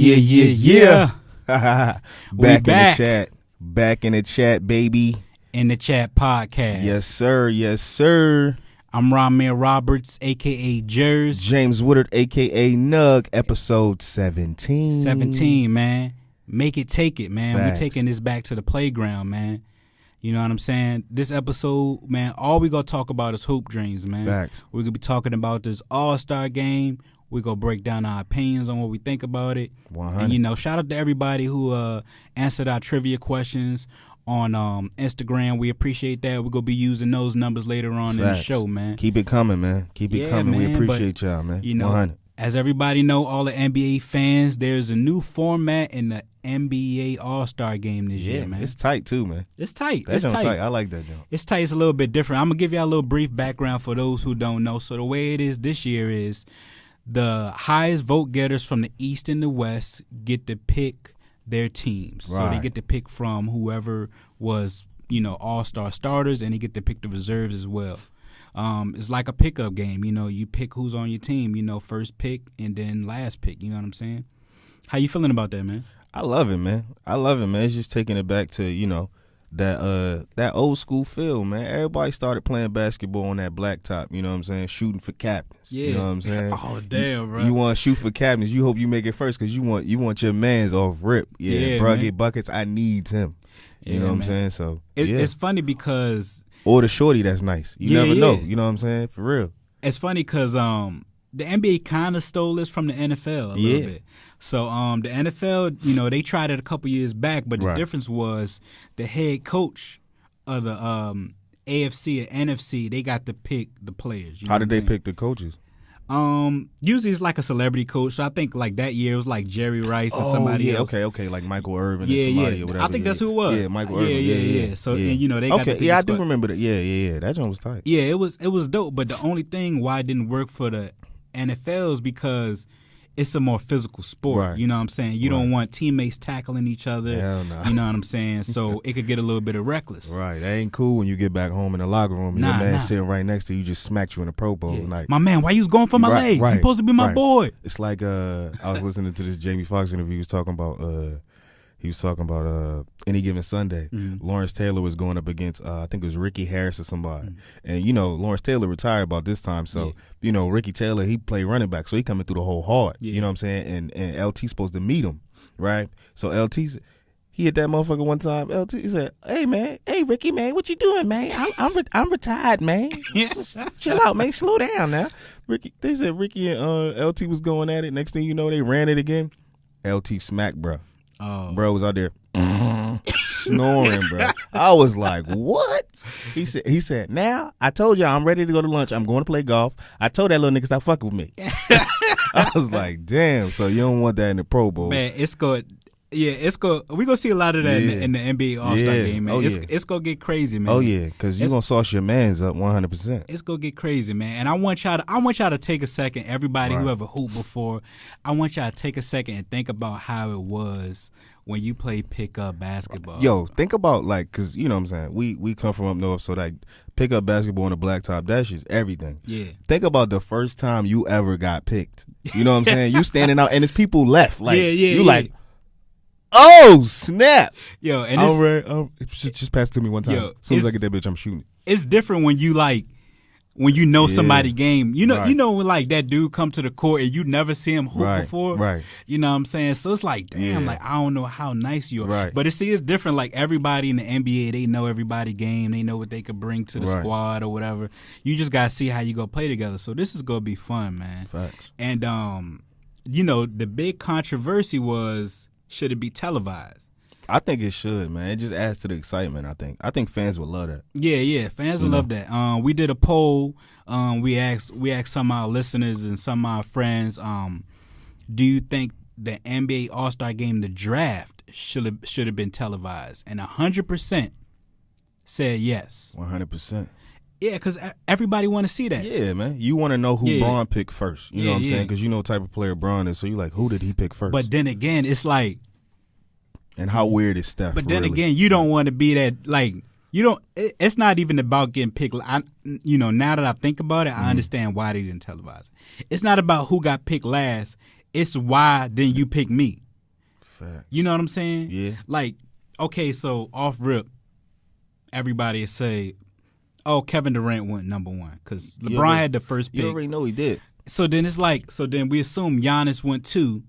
Yeah. Back in the chat. Back in the chat, baby. In the Chat podcast. Yes, sir. Yes, sir. I'm Ramir Roberts, a.k.a. Jers. James Woodard, a.k.a. Nug, episode 17. 17, man. Make it, take it, man. Facts. We taking this back to the playground, man. You know what I'm saying? This episode, man, all we going to talk about is hoop dreams, man. Facts. We're going to be talking about this All-Star game. We're going to break down our opinions on what we think about it. 100. And, shout out to everybody who answered our trivia questions on Instagram. We appreciate that. We're going to be using those numbers later on in the show, man. Keep it coming, man. Keep it coming. Man, we appreciate y'all, man. 100. As everybody know, all the NBA fans, there's a new format in the NBA All-Star game this year, man. It's tight, too, man. It's tight. That's tight. I like that, John. It's tight. It's a little bit different. I'm going to give y'all a little brief background for those who don't know. So the way it is this year is the highest vote getters from the East and the West get to pick their teams. Right. So they get to pick from whoever was, all-star starters, and they get to pick the reserves as well. It's like a pickup game. You pick who's on your team, first pick and then last pick. You know what I'm saying? How you feeling about that, man? I love it, man. It's just taking it back to, that old school feel, man. Everybody started playing basketball on that blacktop, you know what I'm saying? Shooting for captains. Yeah. You know what I'm saying? Oh, damn, bro. You want to shoot for captains. You hope you make it first because you want your mans off rip. Yeah, bro, get buckets. I need him. You know what I'm saying? So it's funny because or the shorty that's nice. You never know. You know what I'm saying? For real. It's funny because the NBA kind of stole this from the NFL a little bit. So the NFL, they tried it a couple years back, but the difference was the head coach of the AFC and NFC, they got to pick the players. How did they pick the coaches? Usually it's like a celebrity coach. So I think like that year it was like Jerry Rice or somebody else. Okay, like Michael Irvin or somebody or whatever. I think that's who it was. Yeah, Michael Irvin. Yeah. So and they got to pick I do remember that. Yeah. That joint was tight. Yeah, it was dope. But the only thing why it didn't work for the NFL is because it's a more physical sport. Right. You know what I'm saying? You don't want teammates tackling each other. Hell no. You know what I'm saying? So it could get a little bit of reckless. Right. That ain't cool when you get back home in the locker room and your man sitting right next to you just smacked you in the Pro Bowl. Yeah. Like, my man, why you was going for my legs? You supposed to be my boy. It's like I was listening to this Jamie Foxx interview. He was talking about Any Given Sunday. Mm-hmm. Lawrence Taylor was going up against I think it was Ricky Harris or somebody. Mm-hmm. And Lawrence Taylor retired about this time, so Ricky Taylor, he played running back, so he coming through the whole hard. Yeah. You know what I'm saying? And LT's supposed to meet him, right? So he hit that motherfucker one time. LT he said, "Hey man, hey Ricky man, what you doing, man? I'm retired, man. Just chill out, man. Slow down now." They said Ricky and LT was going at it. Next thing you know, they ran it again. LT smacked, bro. Oh. Bro was out there snoring, bro. I was like, what? He said, now I told y'all I'm ready to go to lunch. I'm going to play golf. I told that little nigga stop fucking with me. I was like, damn. So you don't want that in the Pro Bowl. Man, it's good. Yeah, we're going to see a lot of that in the NBA All-Star game, man. It's going to get crazy, man. Oh, yeah, because you're going to sauce your mans up 100%. It's going to get crazy, man. And I want y'all to take a second, everybody who ever hooped before, I want y'all to take a second and think about how it was when you play pickup basketball. Yo, think about, because, you know what I'm saying, we come from up north, so, pickup basketball on the blacktop, that's just everything. Yeah. Think about the first time you ever got picked. You know what I'm saying? You standing out, and there's people left. Like, oh, snap. Yo, and I'm ready. Just pass it to me one time. Yo, as soon as I get that bitch, I'm shooting. It's different when you somebody game. When that dude come to the court and you never see him hoop before. Right. You know what I'm saying? So it's like, damn, I don't know how nice you are. Right. But it's different. Like everybody in the NBA, they know everybody game. They know what they could bring to the squad or whatever. You just gotta see how you go play together. So this is gonna be fun, man. Facts. And the big controversy was, should it be televised? I think it should, man. It just adds to the excitement, I think fans would love that. Yeah, fans would love that. We did a poll. We asked some of our listeners and some of our friends, do you think the NBA All-Star game, the draft, should have been televised? And 100% said yes. 100%. Yeah, because everybody want to see that. Yeah, man. You want to know who Braun picked first. You know what I'm saying? Because you know what type of player Braun is. So you're like, who did he pick first? But then again, it's like. And how weird is Steph? But then again, you don't want to be that, like, you don't. It's not even about getting picked. Now that I think about it, I understand why they didn't televise it. It's not about who got picked last. It's why didn't you pick me? Facts. You know what I'm saying? Yeah. Like, okay, so off rip, everybody say, "Oh, Kevin Durant went number one because LeBron had the first pick." You already know he did. So then it's like, then we assume Giannis went 2,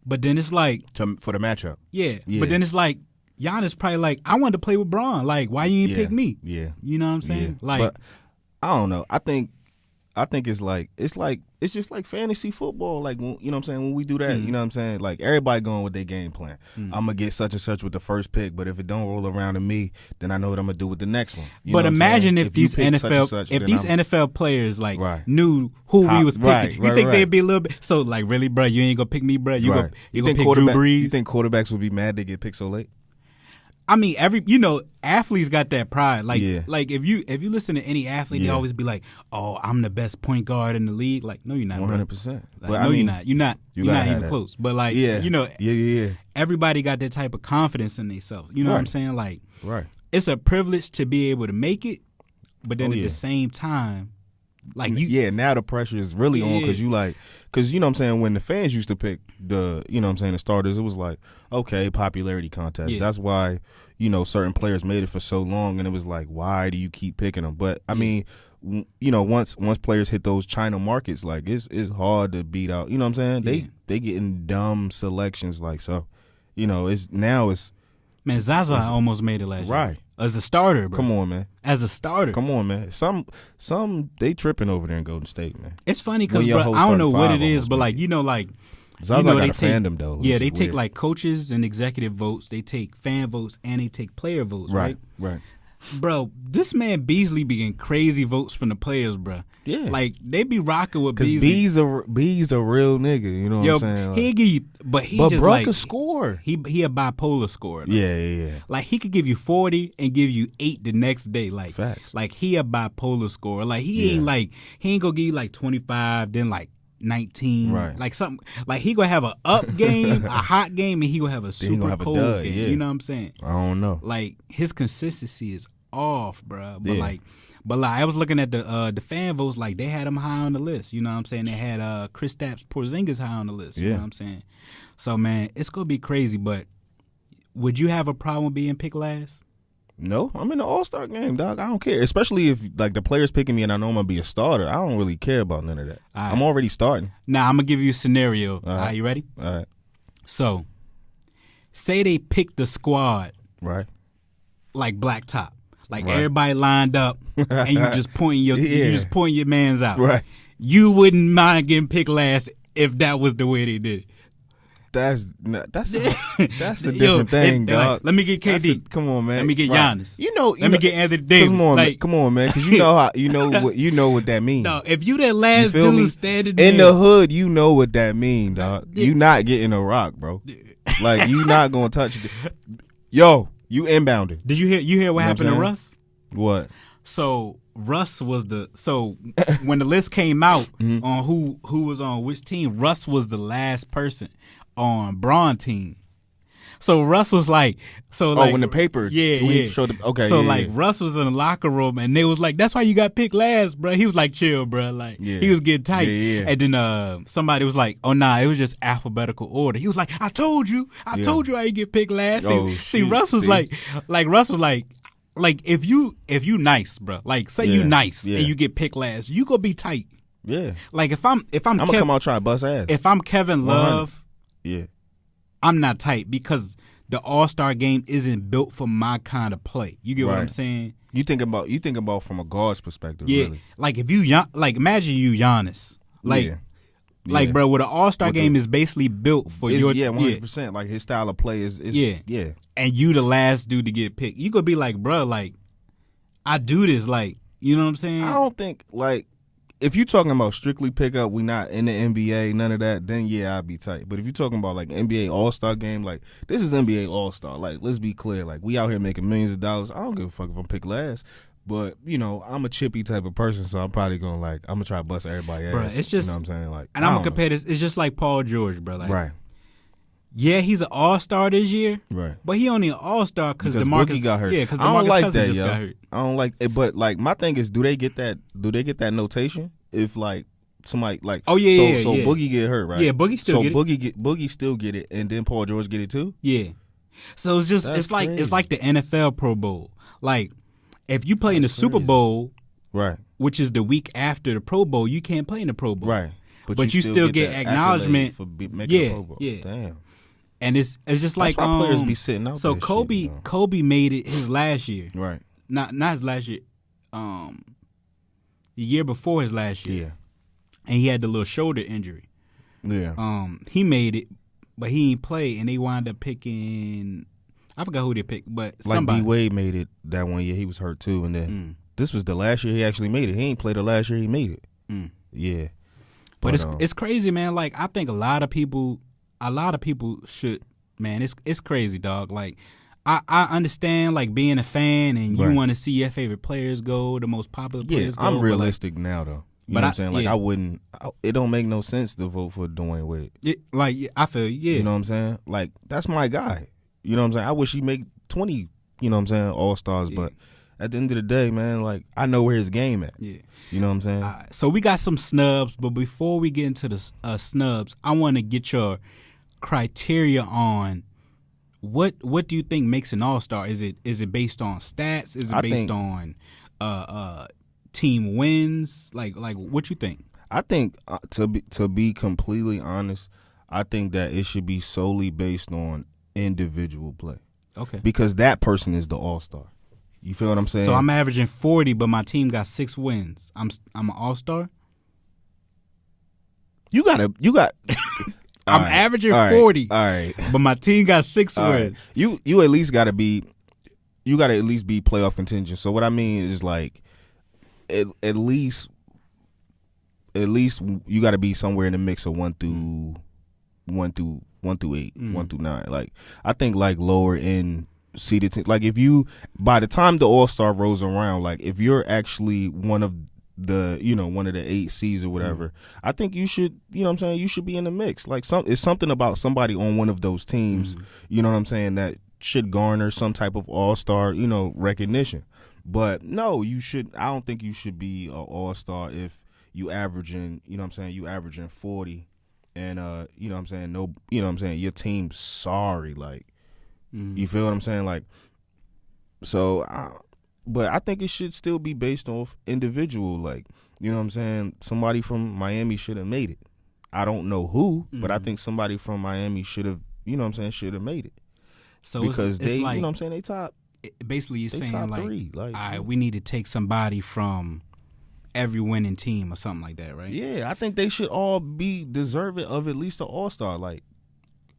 but then it's like For the matchup. Yeah. But then it's like Giannis probably like, I wanted to play with Bron. Like, why you ain't pick me? Yeah. You know what I'm saying? Yeah. Like, but I don't know. I think it's just like fantasy football. Like, you know what I'm saying? When we do that, you know what I'm saying? Like, everybody going with their game plan. I'm gonna get such and such with the first pick, but if it don't roll around to me, then I know what I'm gonna do with the next one. You but know what imagine if these NFL players like knew who we was picking. You think they'd be a little bit so like, really, bro? You ain't gonna pick me, bro? You gonna pick Drew Brees? You think quarterbacks would be mad they get picked so late? I mean, athletes got that pride. Like if you listen to any athlete, they always be like, "Oh, I'm the best point guard in the league." Like, no, you're not. 100%. Like, no, you're not. You're not even close. But like, everybody got that type of confidence in themselves. You know what I'm saying? Like, it's a privilege to be able to make it, but then at the same time, like now the pressure is really on because you know what I'm saying, when the fans used to pick the, you know what I'm saying, the starters, it was like, okay, popularity contest. Yeah. That's why, certain players made it for so long, and it was like, why do you keep picking them? But I mean, once players hit those China markets, like it's hard to beat out. You know what I'm saying? They getting dumb selections, like, so, it's man, Zaza almost made it last year. As a starter, bro. Come on, man. As a starter. Come on, man. Some they tripping over there in Golden State, man. It's funny because, bro, I don't know what it is, but like, Zaza got a fandom, though. Yeah, they take like coaches and executive votes, they take fan votes, and they take player votes, right? Right. Bro, this man Beasley be getting crazy votes from the players, bro. Yeah. Like, they be rocking with Beasley. Because B's a real nigga, you know what I'm saying? Like, he'll give you, but just bro like, could score. He a bipolar scorer. Though. Yeah. Like, he could give you 40 and give you 8 the next day. Like, facts. Like, he a bipolar scorer. Like, he ain't gonna give you like 25, then like 19, right? Like something. Like, he gonna have a up game, a hot game, and he gonna have a super cold game. Yeah. You know what I'm saying? I don't know. Like, his consistency is off, bro. But I was looking at the fan votes. Like, they had him high on the list. You know what I'm saying? They had Kristaps Porzingis high on the list. You know what I'm saying? So, man, it's gonna be crazy. But would you have a problem being picked last? No, I'm in the All-Star game, dog. I don't care. Especially if like the player's picking me and I know I'm gonna be a starter. I don't really care about none of that. Right. I'm already starting. Now I'm gonna give you a scenario. All right, you ready? All right. So, say they pick the squad, right? Like blacktop, like everybody lined up, and you just pointing your mans out. Right. You wouldn't mind getting picked last if that was the way they did it. That's a different thing, dog. Like, let me get KD. Come on, man. Let me get Giannis. Let me get Anthony Davis. Come on, man. Because you know what that means. No, if you that last dude standing in the hood, you know what that means, dog. You not getting a rock, bro. Like, you not gonna touch it. Yo, you inbounded. Did you hear what happened to Russ? What? So Russ was when the list came out on who was on which team, Russ was the last person on Bron team. So Russ was like, when the paper, showed Russ was in the locker room and they was like, that's why you got picked last, bro. He was like, chill, bro. Like, he was getting tight. And then somebody was like, oh nah, it was just alphabetical order. He was like, I told you I ain't get picked last. Russ was like if you nice, bro. Like, say you nice and you get picked last, you gonna be tight. Yeah. Like, if I'm gonna come out trying to bust ass. If I'm Kevin Love, 100. I'm not tight because the All-Star game isn't built for my kind of play. You get what I'm saying? You think about from a guard's perspective, really. Like, if you imagine you Giannis. Like, bro, what an All-Star game is basically built for your 100%. Like, his style of play is and you the last dude to get picked. You could be like, bro, like, I do this, like, you know what I'm saying? I don't think, like, if you're talking about strictly pickup, we not in the NBA, none of that, then I'd be tight. But if you're talking about like NBA All-Star game, like, this is NBA All-Star. Like, let's be clear. Like, we out here making millions of dollars. I don't give a fuck if I'm picked last. But, I'm a chippy type of person, so I'm probably going to, I'm going to try to bust everybody ass. Bro, it's just, you know what I'm saying? Like, and I'm going to compare this. It's just like Paul George, bro. Like, right. Yeah, he's an All-Star this year. Right. But he only an All-Star because Boogie got hurt. Yeah, because I don't like that, got hurt. I don't like it. But, like, my thing is, do they get that notation if, like, somebody like. Oh yeah, so yeah. Boogie get hurt, right? Yeah, Boogie still get it. Boogie still get it, and then Paul George get it too. Yeah. So it's just That's it's like crazy. the NFL Pro Bowl. Like if you play in the Super crazy. Bowl, Right. which is the week after the Pro Bowl, you can't play in the Pro Bowl. Right. But you still get that acknowledgement accolade for making Yeah, the Pro Bowl. yeah. Damn. And it's just like That's why players be sitting out So that Kobe shit, you know. Kobe made it his last year. Right. Not his last year. The year before his last year. Yeah. And he had the little shoulder injury. Yeah. He made it, but he didn't play, and they wound up picking. I forgot who they picked, but Like somebody. D Wade made it that one year. He was hurt too, and then this was the last year he actually made it. He ain't played the last year he made it. Yeah. But it's crazy, man. Like I think a lot of people should. Man, it's crazy, dog. Like I understand like being a fan and you Right. want to see your favorite players go, the most popular players go. I'm but, realistic now though. You know what I'm saying? Like yeah. I wouldn't. It don't make no sense to vote for Dwayne Wade. I feel yeah. You know what I'm saying? Like that's my guy. You know what I'm saying? I wish he make 20. You know what I'm saying? All Stars, but at the end of the day, man, like I know where his game at. Yeah. You know what I'm saying? So we got some snubs, but before we get into the snubs, I want to get your criteria on what do you think makes an all-star? Is it based on stats? Is it based on team wins? Like what you think? I think to be completely honest, I think that it should be solely based on individual play. Okay. Because that person is the all-star. You feel what I'm saying? So I'm averaging 40, but my team got 6 wins. I'm an all-star? You got I'm averaging 40. All right. But my team got 6 All wins. right. You at least got to be at least be playoff contingent. So what I mean is like at least you got to be somewhere in the mix of 1 through 8, 1 through 9. Like I think like lower end seeded team, like if you by the time the All-Star rolls around, like if you're actually one of the 8 seeds or whatever, I think you should, you know what I'm saying, you should be in the mix. Like it's something about somebody on one of those teams, you know what I'm saying, that should garner some type of all-star, recognition. But no, I don't think you should be an all-star if you averaging, you know what I'm saying, you averaging 40 and you know what I'm saying, no, you know what I'm saying, your team's sorry, like you feel what I'm saying, like so but I think it should still be based off individual, like, you know what I'm saying, somebody from Miami should have made it. I don't know who, but I think somebody from Miami should have, you know what I'm saying, should have made it. So because it's they, like, you know what I'm saying, they top. Basically, you're saying top like, 3, like, all right, we need to take somebody from every winning team or something like that, right? Yeah, I think they should all be deserving of at least an all-star. Like,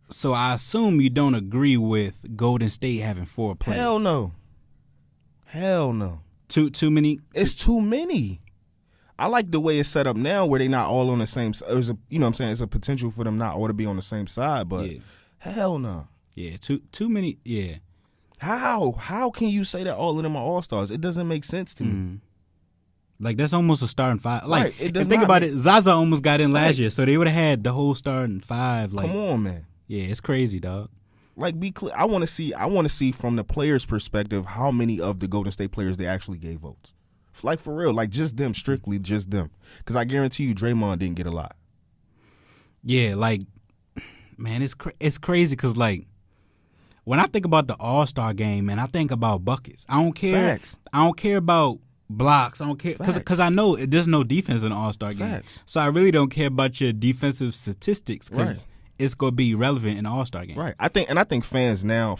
so I assume you don't agree with Golden State having 4 players. Hell no. Too many. It's too many. I like the way it's set up now, where they not all on the same. There's a, you know what I'm saying, it's a potential for them not all to be on the same side, but hell no. Yeah, too many. Yeah. How can you say that all of them are all-stars? It doesn't make sense to me. Like that's almost a starting 5. Like Right, it does think not about make- it, Zaza almost got in last Right. year, so they would have had the whole starting 5. Like, Come on, man. yeah, it's crazy, dog. Like, be clear. I want to see from the players' perspective how many of the Golden State players they actually gave votes. Like, for real, like just them, strictly just them. Because I guarantee you, Draymond didn't get a lot. Yeah, like, man, it's crazy because like when I think about the All-Star game, man, I think about buckets. I don't care. Facts. I don't care about blocks. I don't care because I know there's no defense in the All-Star game. Facts. So I really don't care about your defensive statistics because Right. it's gonna be relevant in the All-Star game. Right. I think fans now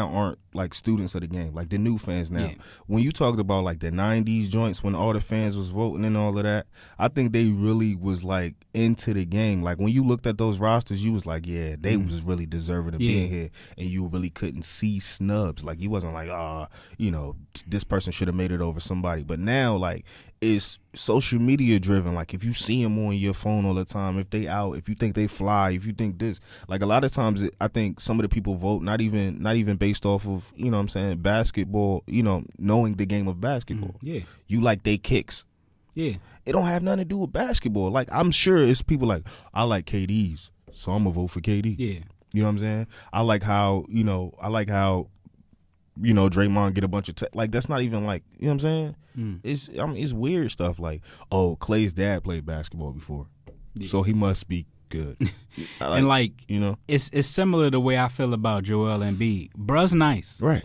aren't like students of the game. Like the new fans now. Yeah. When you talked about like the 90s joints when all the fans was voting and all of that, I think they really was like into the game. Like when you looked at those rosters, you was like, yeah, they was really deserving of being here, and you really couldn't see snubs. Like you wasn't like, this person should have made it over somebody. But now like it's social media driven. Like if you see them on your phone all the time, if they out, if you think they fly, if you think this, like a lot of times I think some of the people vote not even based off of, you know what I'm saying, basketball, knowing the game of basketball. Yeah. You like they kicks. Yeah. It don't have nothing to do with basketball. Like I'm sure it's people like, I like KD's, so I'm gonna vote for KD. Yeah. You know what I'm saying? I like how Draymond get a bunch of like that's not even like, you know what I'm saying? It's weird stuff like, oh, Clay's dad played basketball before, so he must be good. And it's similar to the way I feel about Joel Embiid. Bruh's nice, right?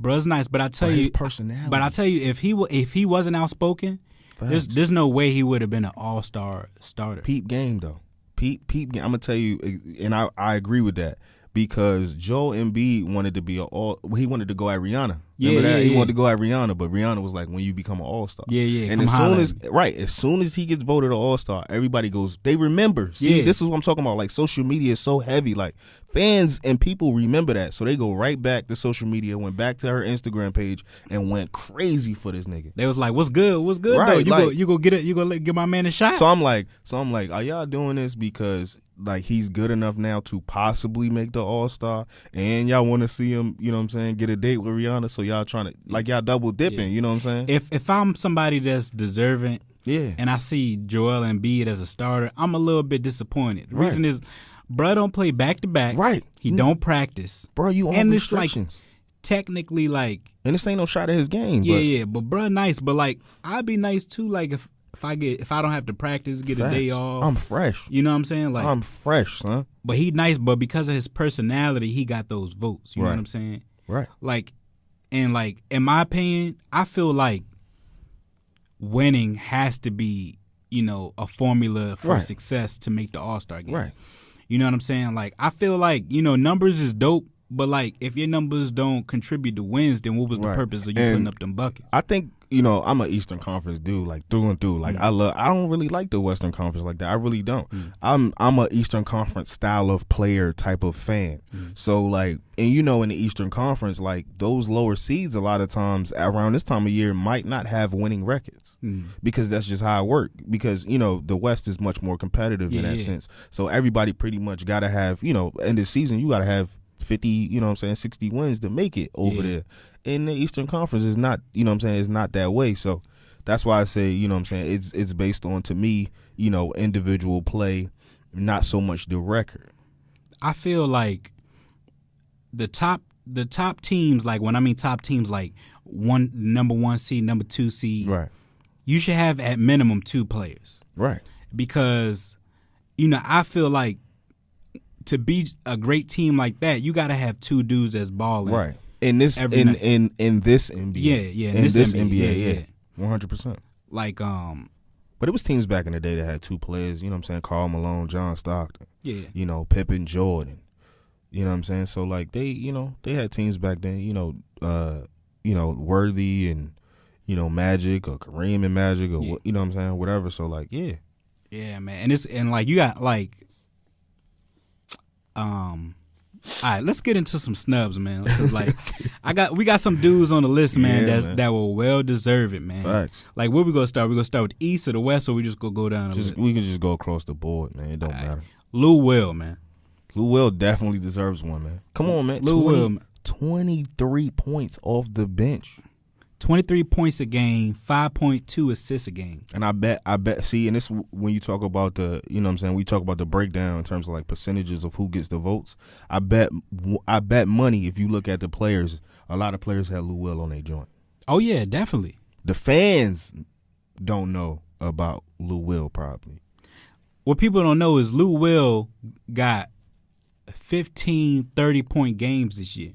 Bruh's nice, but I tell you, his personality. But I tell you, if he wasn't outspoken, there's no way he would have been an all-star starter. Peep game though, peep game. I'm gonna tell you, and I agree with that. Because Joel Embiid wanted to be he wanted to go at Rihanna. Remember that? He wanted to go at Rihanna, but Rihanna was like, when you become an all-star. Yeah. And as soon as he gets voted an all-star, everybody goes, they remember. See, this is what I'm talking about. Like, social media is so heavy. Like, fans and people remember that. So they go right back to social media, went back to her Instagram page, and went crazy for this nigga. They was like, what's good? What's good, right, though? You go get it. You go get my man a shot? So I'm like, are y'all doing this because like he's good enough now to possibly make the all-star, and y'all want to see him, you know what I'm saying, get a date with Rihanna, so y'all trying to, like, y'all double dipping, you know what I'm saying? If I'm somebody that's deserving, and I see Joel Embiid as a starter, I'm a little bit disappointed. The reason is, bruh don't play back-to-back. Right. He don't practice. Bro, you on restrictions. It's like, technically, like... And this ain't no shot at his game. But bruh nice, but like, I'd be nice too, like, if I don't have to practice, get a day off. I'm fresh. You know what I'm saying? Like, I'm fresh, son. But he nice, but because of his personality, he got those votes. You know what I'm saying? Right. Like, and like, in my opinion, I feel like winning has to be, a formula for success to make the All-Star game. Right. You know what I'm saying? Like, I feel like, numbers is dope, but like, if your numbers don't contribute to wins, then what was the purpose of you putting up them buckets? I think, I'm an Eastern Conference dude, like through and through. Like I don't really like the Western Conference like that. I really don't. I'm a Eastern Conference style of player type of fan. So like, and in the Eastern Conference, like those lower seeds a lot of times around this time of year might not have winning records because that's just how it works. Because the West is much more competitive in that sense. So everybody pretty much got to have in the season you got to have 50, 60 wins to make it over there. In the Eastern Conference is not, it's not that way. So that's why I say, it's based on, to me, individual play, not so much the record. I feel like the top teams, like when I mean top teams, like number 1 seed, number 2 seed, right? You should have at minimum 2 players, right? Because I feel like to be a great team like that, you got to have 2 dudes that's balling, right? In this in this NBA, in this NBA, 100%. Like but it was teams back in the day that had 2 players. You know what I'm saying? Karl Malone, John Stockton. Yeah. Pippen, Jordan. You know what I'm saying? So like they had teams back then. Worthy and Magic or Kareem and Magic or you know what I'm saying? Whatever. So like yeah, man. And like you got like all right, let's get into some snubs, man. Because like, we got some dudes on the list, man, that were well deserved, man. Facts. Like, where we gonna start? We gonna start with the East or the West, or we just go down? We can just go across the board, man. It don't matter. Lou Will, man. Lou Will definitely deserves one, man. Come on, man. Lou Will, 23 points off the bench. 23 points a game, 5.2 assists a game. And I bet, see, and this, when you talk about the, we talk about the breakdown in terms of like percentages of who gets the votes. I bet money, if you look at the players, a lot of players had Lou Will on their joint. Oh, yeah, definitely. The fans don't know about Lou Will, probably. What people don't know is Lou Will got 15 30-point games this year.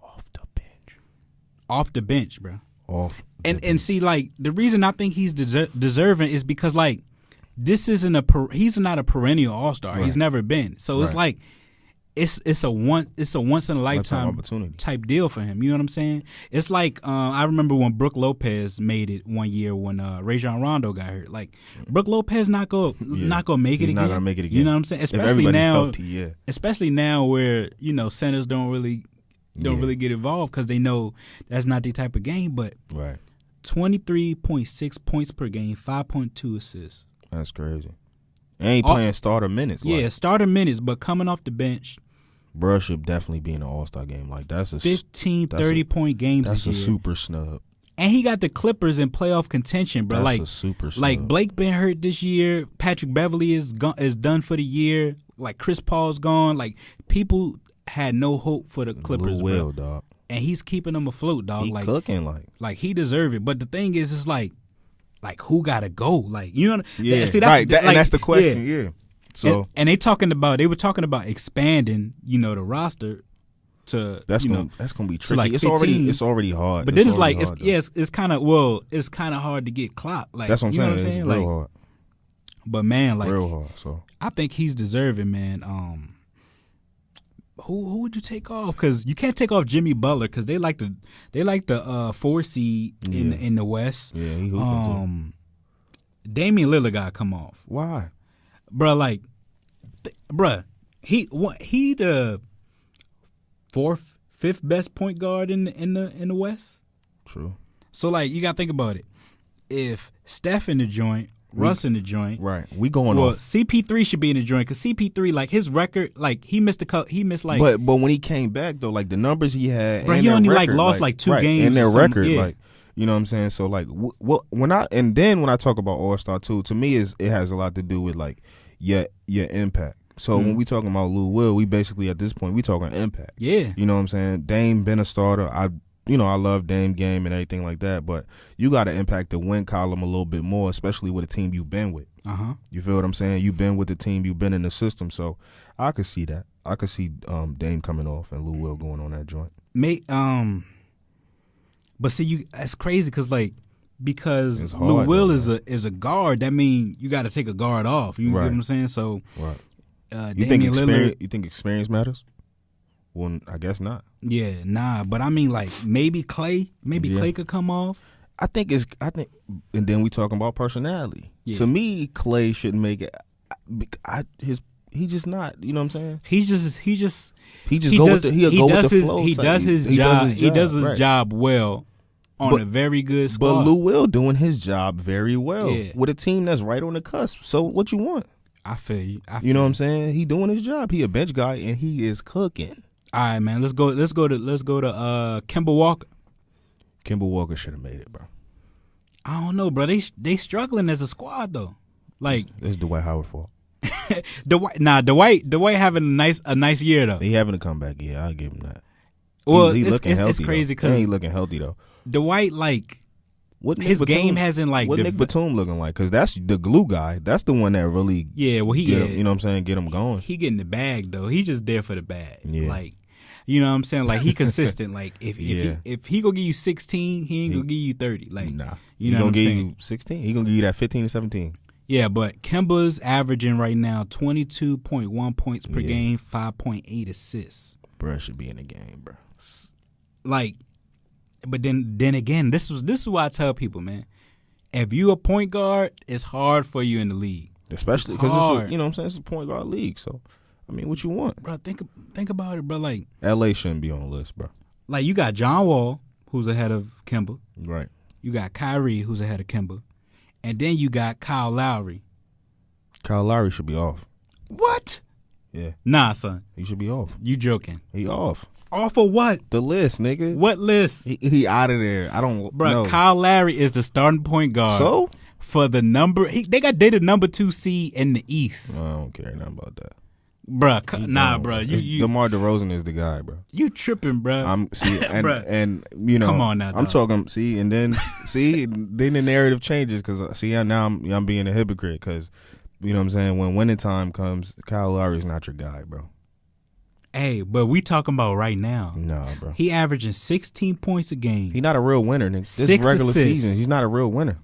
Off the bench. Off the bench, bro. And see, like, the reason I think he's deserving is because, like, this isn't he's not a perennial all-star. Right. He's never been. So it's like it's a once in a lifetime opportunity type deal for him. You know what I'm saying? It's like I remember when Brooke Lopez made it one year when Rajon Rondo got hurt. Like, Brooke Lopez not gonna make it again. He's not gonna make it again. You know what I'm saying? Especially now, healthy, especially now where centers don't really get involved because they know that's not the type of game. But 23.6 points per game, 5.2 assists. That's crazy. And he playing starter minutes. Yeah, starter minutes, but coming off the bench. Bruh should definitely be in an All-Star game. Like, that's a 15, 30-point games this year. That's a super snub. And he got the Clippers in playoff contention, bro. That's a super snub. Like, Blake been hurt this year. Patrick Beverly is done for the year. Like, Chris Paul's gone. Like, people had no hope for the Clippers, Lou Will, dog. and he's keeping them afloat, dog. He like cooking, like he deserve it. But the thing is, it's like who gotta go? Like, you know, yeah, see, that's, right. like, And that's the question. Yeah. So and they were talking about expanding, you know, the roster to that's gonna be tricky. like it's 15. already hard. But then it's already like hard, it's kind of hard to get clocked. Like, that's what I'm you know saying. what I'm saying? It's Like, real hard. but man, like, Real hard. So I think he's deserving, man. Who would you take off? Because you can't take off Jimmy Butler because they like the 4 seed in the West. Yeah, he hooping too. Damian Lillard got to come off, Why? bro. Like, he the 4th, 5th best point guard in the West. True. So like, you got to think about it. If Steph in the joint, Russ in the joint, right? We going well, off. CP3 should be in the joint because CP3, like, his record, like, he missed like. But when he came back though, like the numbers he had, bro, and he their only record, like lost like 2 right, games in their or something, record, yeah. like, you know what I'm saying. So like, when I talk about All-Star too, to me it has a lot to do with like your impact. So when we talking about Lou Will, we basically at this point we talking impact. Yeah, you know what I'm saying. Dame been a starter. I love Dame game and everything like that, but you got to impact the win column a little bit more, especially with a team you've been with. You feel what I'm saying? You've been with the team, you've been in the system, so I could see that. I could see Dame coming off and Lou Will going on that joint. But see, that's crazy because Lou hard, Will though, is a guard. That mean you got to take a guard off. You know what I'm saying? So, right. You think experience matters? Well, I guess not. Yeah, nah. But I mean, like, maybe Clay could come off. I think, and then we talking about personality. Yeah. To me, Clay shouldn't make it. He just not. You know what I'm saying? He go does with the flow. He does his job. He does his job well on a very good squad. But Lou Will doing his job very well with a team that's right on the cusp. So what you want? I feel you. You know what I'm saying? He doing his job. He a bench guy and he is cooking. All right, man. Let's go to Kemba Walker. Kemba Walker should have made it, bro. I don't know, bro. They struggling as a squad though. Like, it's Dwight Howard's fault. Dwight having a nice year though. He having a comeback. Yeah, I'll give him that. Well, he looking healthy. It's crazy because he ain't looking healthy though. Dwight, like, his game hasn't like. What Nick Batum looking like? Because that's the glue guy. That's the one that really. Yeah, well, you know what I'm saying? Get him going. He getting the bag though. He just there for the bag. Yeah. Like, you know what I'm saying? Like, he consistent. Like, if he gonna give you 16, he ain't gonna give you 30. Like, nah, you know what I'm saying? He gonna give you 16. He gonna give you that 15 to 17. Yeah, but Kemba's averaging right now 22.1 points per game, 5.8 assists. Bruh should be in the game, bro. Like, but then again, this is why I tell people, man. If you a point guard, it's hard for you in the league, especially because it's you know what I'm saying, it's a point guard league. So, I mean, what you want, bro? Think about it, bro. Like, LA shouldn't be on the list, bro. Like, you got John Wall, who's ahead of Kemba. Right. You got Kyrie, who's ahead of Kemba. And then you got Kyle Lowry. Kyle Lowry should be off. What? Yeah. Nah, son. He should be off. You joking. He off. Off of what? The list, nigga. What list? He out of there. I don't know. Bro, Kyle Lowry is the starting point guard. So? For the number, they the number 2 seed in the East. I don't care nothing about that. Bruh, nah, bro. DeMar DeRozan is the guy, bro. You tripping, bro. And you know, come on now, I'm dog. talking. See, and then then the narrative changes because now I'm being a hypocrite because you know what I'm saying, when winning time comes, Kyle Lowry is not your guy, bro. Hey, but we talking about right now. No, bro. He averaging 16 points a game. He not a real winner, nigga. This 6 regular assists. season, he's not a real winner.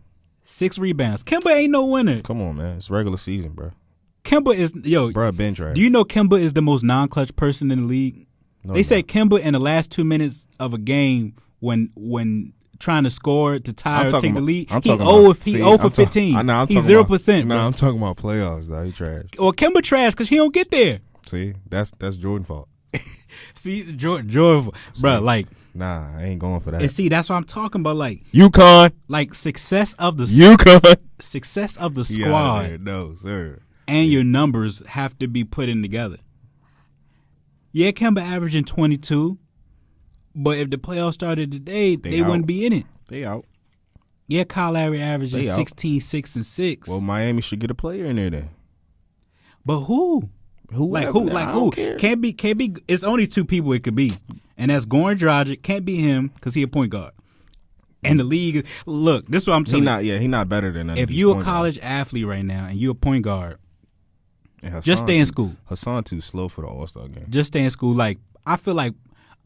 6 rebounds. Kemba ain't no winner. Come on, man. It's regular season, bro. Kemba is bro, bench right. Do you know Kemba is the most non-clutch person in the league? No, they say Kemba in the last 2 minutes of a game when trying to score to tie or take the lead, he 0 for 15. He's 0%. No, I'm talking about playoffs though. He trash. Well, Kemba trash because he don't get there. See, that's Jordan's fault. See, Jordan, bro, like, nah, I ain't going for that. And see, that's what I'm talking about. Like UConn, like success of the squad. No, sir. And your numbers have to be put in together. Yeah, Kemba averaging 22, but if the playoffs started today, they wouldn't be in it. They out. Yeah, Kyle Lowry averaging 16, 6, and 6. Well, Miami should get a player in there then. But who? Whoever, Like who? I don't care. Can't be. It's only two people it could be, and that's Goran Dragic. Can't be him because he a point guard. And the league, look, this is what I'm telling you. He not better than none If of these you a point college athlete right now and you a point guard, guards. just stay in school. Hassan too slow for the All-Star game. Just stay in school. Like, I feel like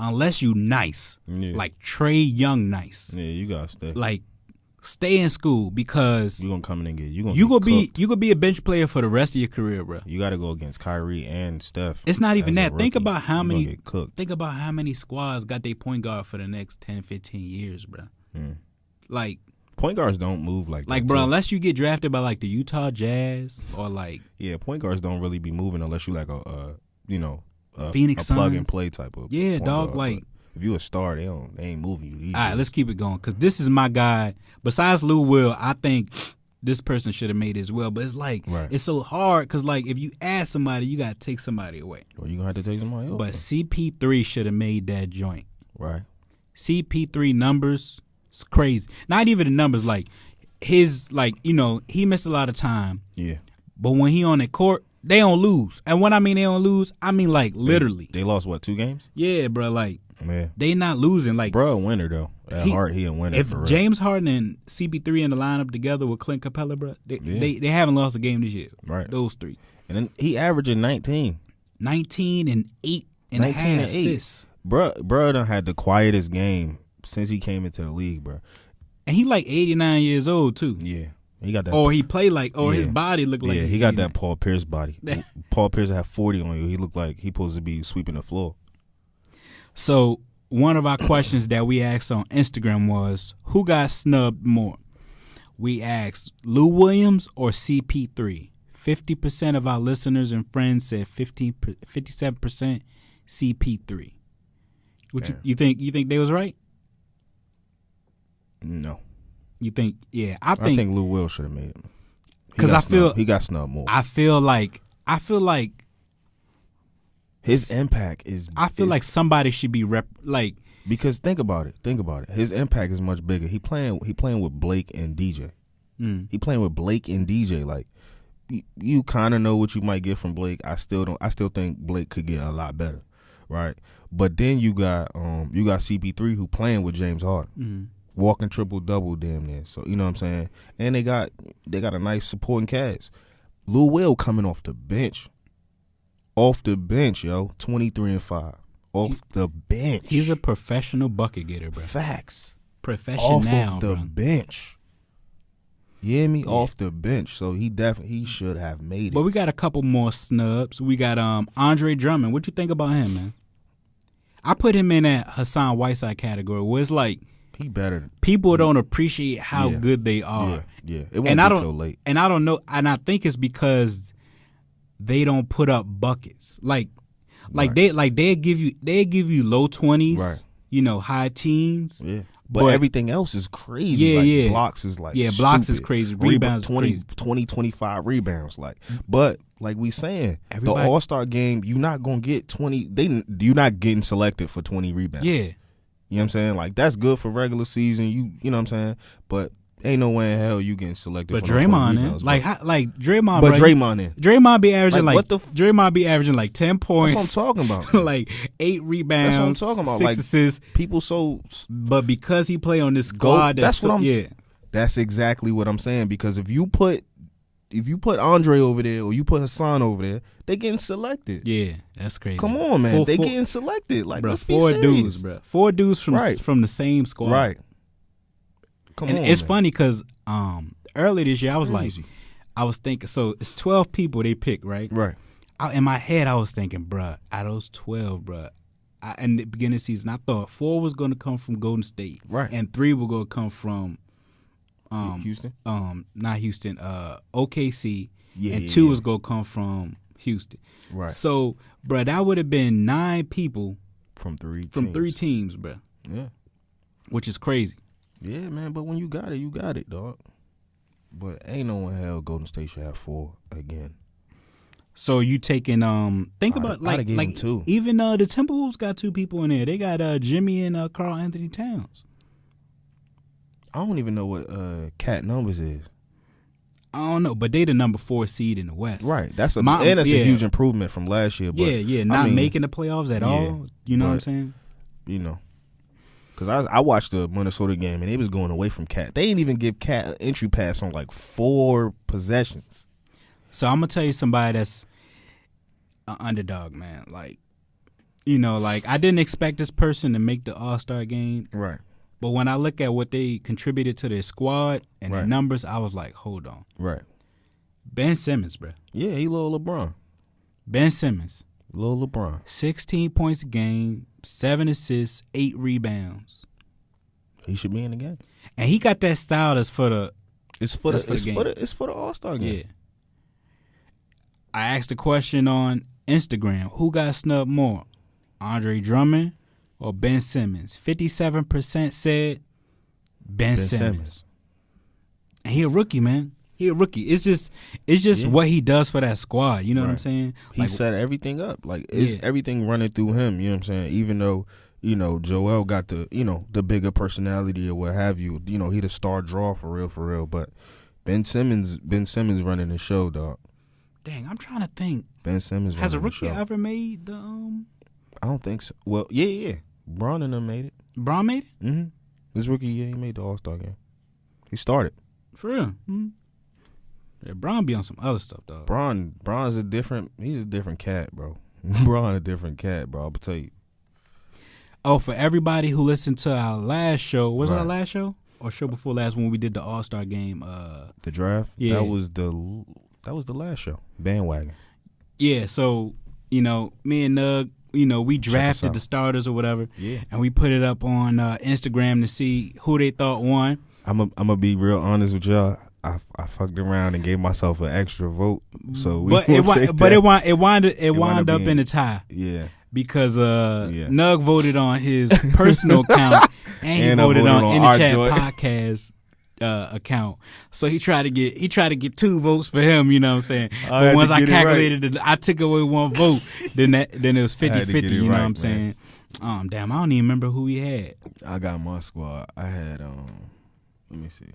unless you nice, like Trey Young nice. Yeah, you gotta stay. Like, stay in school because you gonna come in and get you gonna be a bench player for the rest of your career, bro. You got to go against Kyrie and Steph. It's not even that. Think about how many squads got their point guard for the next 10, 15 years, bro. Like, point guards don't move like that. Like, bro, unless you get drafted by like the Utah Jazz or like point guards don't really be moving unless you like a Phoenix plug Suns. and play type of dog. Guard. Like, if you a star, they ain't moving you. All right, let's keep it going because this is my guy. Besides Lou Will, I think this person should have made it as well. But it's like it's so hard because like if you add somebody, you gotta take somebody away. Well, you gonna have to take somebody else. But CP3 should have made that joint. Right. CP3 numbers. It's crazy. Not even the numbers, like his, like, you know, he missed a lot of time. Yeah. But when he on the court, they don't lose. And when I mean they don't lose, I mean like literally. They lost what, 2 games? Yeah, bro. Like, man, they not losing. Like, bro, a winner though. At heart, he a winner. If for real. James Harden and CP3 in the lineup together with Clint Capella, bro, they haven't lost a game this year. Right. Those 3. And then he averaging 19 and 8 and 19 and 8 assists. Bro done had the quietest game since he came into the league, bro. And he like 89 years old too. Yeah, he got that. Or he play like, his body look like. Yeah, he got that Paul Pierce body. Paul Pierce have 40 on you. He looked like he supposed to be sweeping the floor. So one of our questions that we asked on Instagram was, who got snubbed more? We asked Lou Williams or CP3. 50% of our listeners and friends said 57% CP3. You think they was right? No. You think? Yeah, I think Lou Will should have made it. Because I feel he got snubbed more. I feel like his impact is. I feel like somebody should be because think about it. His impact is much bigger. He playing with Blake and DJ. He playing with Blake and DJ. Like you kind of know what you might get from Blake. I still think Blake could get a lot better, right? But then you got CP3 who playing with James Harden. Walking triple-double damn near. So, you know what I'm saying? And they got a nice supporting cast. Lou Will coming off the bench. Off the bench, yo. 23-5. Off the bench. He's a professional bucket getter, bro. Facts. Professional, off the bro. bench. You hear me? Yeah. Off the bench. So he should have made it. But we got a couple more snubs. We got Andre Drummond. What you think about him, man? I put him in that Hassan Whiteside category where it's like, he better. People don't appreciate how good they are. Yeah. It won't be till late. And I don't know. And I think it's because they don't put up buckets. Like they give you low 20s. Right. You know, high teens. Yeah. But everything else is crazy. Yeah. Blocks is like blocks is crazy. Rebounds 20, 25 rebounds. But like we saying, the All-Star game, you're not gonna get 20. You're not getting selected for 20 rebounds. Yeah. You know what I'm saying? Like, that's good for regular season. You know what I'm saying? But ain't no way in hell you getting selected for 20 rebounds. Like Draymond. But Draymond in. Draymond be averaging Draymond be averaging like 10 points. That's what I'm talking about. Like 8 rebounds. That's what I'm talking about. 6 assists. People But because he play on this squad, that's exactly what I'm saying. Because if you put Andre over there or you put Hassan over there, they getting selected. Yeah, that's crazy. Come on, man. They getting selected. Like, let's be 4 serious. dudes, bro. 4 dudes from the same squad. Right. Come on, it's man. funny because earlier this year, I was thinking, so it's 12 people they pick, right? Right. In my head, I was thinking, bruh, out of those 12, bruh, in the beginning of the season, I thought 4 was going to come from Golden State. Right. And 3 were going to come from Houston? Not Houston, OKC. Yeah, and 2 was going to come from Houston. Right. So, bruh, that would have been 9 people from 3 teams, bruh. Yeah. Which is crazy. Yeah, man, but when you got it, dog. But ain't no in hell Golden State should have 4 again. So you taking think about like 2. Even the Timberwolves got 2 people in there. They got Jimmy and Karl Anthony Towns. I don't even know what cat numbers is. I don't know, but they the number 4 seed in the West. Right. That's a huge improvement from last year. But, not making the playoffs at all. You know what I'm saying? You know, because I watched the Minnesota game and they was going away from Cat. They didn't even give Cat an entry pass on like 4 possessions. So I'm gonna tell you somebody that's an underdog, man. Like, you know, like I didn't expect this person to make the All-Star game. Right. But when I look at what they contributed to their squad and their numbers, I was like, hold on. Right. Ben Simmons, bro. Yeah, he little LeBron. Ben Simmons. Little LeBron. 16 points a game, 7 assists, 8 rebounds. He should be in the game. And he got that style that's for the It's for the All-Star game. Yeah. I asked a question on Instagram, who got snubbed more? Andre Drummond or Ben Simmons? 57% said Ben Simmons. And he a rookie, man. He a rookie. It's just what he does for that squad. You know what I'm saying? He set everything up. Like it's everything running through him. You know what I'm saying? Even though, you know, Joel got the bigger personality or what have you. You know, he the star draw for real. But Ben Simmons running the show, dog. Dang, I'm trying to think. Ben Simmons has a running rookie the show. ever made the I don't think so. Well, yeah. Bron and them made it. Bron made it? Mm-hmm. This rookie year, he made the All-Star game. He started. For real? Mm-hmm. Yeah, Bron be on some other stuff, dog. Bron's he's a different cat, bro. Bron a different cat, bro. I'll tell you. Oh, for everybody who listened to our last show, was it our last show? Or show before last when we did the All-Star game? The draft? Yeah. That was the last show. Bandwagon. Yeah, so, you know, me and Nug, you know, we drafted the starters or whatever. Yeah. And we put it up on Instagram to see who they thought won. I'm gonna be real honest with y'all. I fucked around and gave myself an extra vote. So it wound up in a tie. Yeah. Because Nug voted on his personal account and he voted on In the Chat podcast account. So he tried to get 2 votes for him, you know what I'm saying? But once I calculated it, I took away 1 vote, then it was 50-50, you know what I'm saying? Damn, I don't even remember who he had. I got my squad. I had let me see.